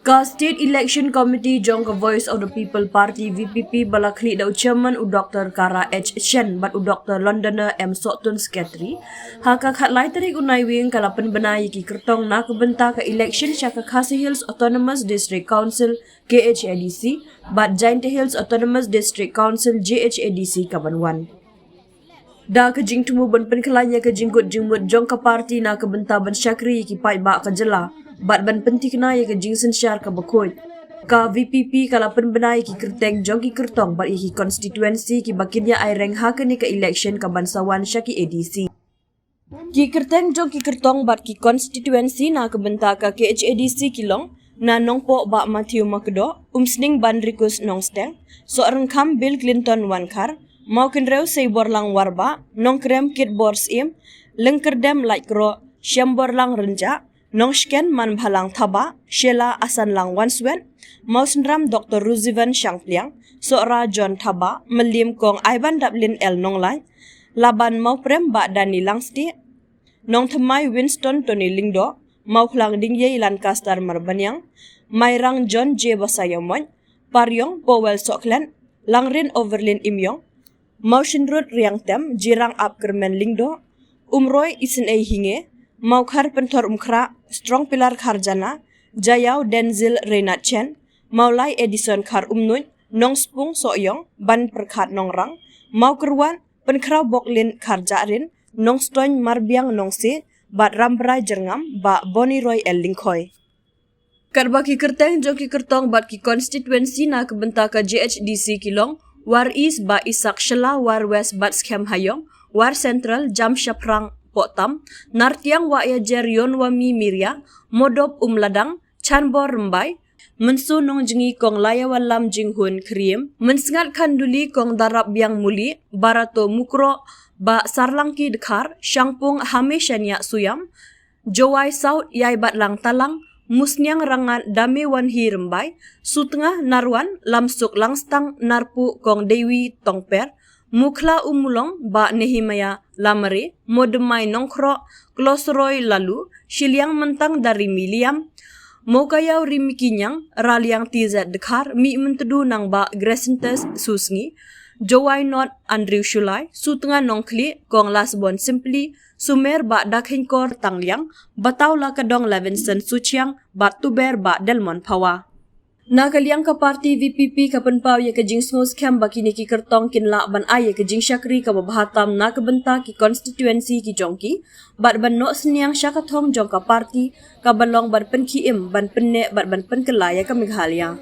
Ka State Election Committee jong ka Voice of the People Party VPP balakli da Chairman u Dr. Kara H. Chen bat u Dr. Londoner M. Sotun Secretary haka khatlai tarik unai wing kalapan benai ki kertong na kebenta ka election syaka Khasi Hills Autonomous District Council KHADC bat Giant Hills Autonomous District Council JHADC kabanwan. Da ka jing tumu ban penkelanya ka jinggut jingmut jong ka parti na kebenta ban syakri ki pai ba ka jela bat ban pentikna ya ke jingsen syar ka bakoi ka VPP kala penbenai ki kerteng jong ki kertong bat ki constituency ki bakinnya ai reng ha ke ni ka election ka bansawan syaki ADC ki kerteng jong ki kertong bat ki constituency na ke benta ka KHADC kilong na nongpo ba Matthew Makdo umsning ban rikus nongsteng so rengkam Bill Clinton wankar mau kenreu seibor lang warba nongkrem kit bors im lengkerdem like ro syambor lang renja Nongsken man bhalang thaba, Sheila asan lang wanswen, Mausnram Dr. Ruzivan Shangpliang, Sora John Thaba, Melim kong Ivan Dablin El Nonglai, Laban Mauprem ba Dani Langsti, Nong Thamai Winston Tony Lingdo, Mauklang Dingye Lancaster Marbanyang, Mairang John J. Basayamoy, Paryong Powell Soklen, Langrin Overlin Imyong, Maushinrut Riangtem, Jirang Apkermen Lingdo, Umroy Isin Ei Hinge, Maukar Pentor Umkra, Strong Pilar Kharjana, Jayau Denzil Reynat Chen, Maulai Edison Khar Umnun, Nong Spung Soyong, Ban Perkat Nongrang, Maukerwan, Penkrau Boklin Kharjarin, Nong Stoin Marbiang Nongsi, Bat Rambrai Jerngam, Ba Boni Roy El Lingkoi. Karbaki kerteng joki kertong bat ki constituency na kebenta ka JHDC Kilong, War East ba Isak Shela, War West bat Skem Hayong, War Central Jam Shaprang Potam, Nartiang wa yajer yon wami Miria, Modop Ladang, Chanbor Rembai, Mensu nong jengi kong layawalam jinghun kriem, Mensengat kanduli kong darab biang muli, Barato Mukro, ba Sarlangki Dekar, Syangpung Hameshanya Suyam, Jowai Saut Yai Batlang Talang, Musnyang Rangan Dame Wanhi Rembai, Sutengah Narwan, Lamsuk Langstang Narpu kong Dewi Tongper, Mukla Umulong ba Nehimaya Lamare, Modemai Nongkro, Klosroy Lalu, Shiliang Mentang dari Miliam, Mokayau Rimikinyang, Raliang Tizat Dekar, Mi Mentedu nang ba Gresentes Susngi, Jowai Not Andrew Shulai, Sutengah Nongkli, Kong Lasbon Simply, Sumer ba Dakhinkor Tangliang, Batau Lakadong Levinson Suchiang, Batuber ba Delmon Pawa. Nakaliang ka parti VPP kapenpaw ya kajing sngus kem bakini ki kertong kinla ban ay ya kajing syakri ka babahatam na kabenta ki constituency ki jongki bat ban no seniang syakathong jong ka parti ka balong ban pen ki im ban penne bat ban pen kelaya ka Meghalaya.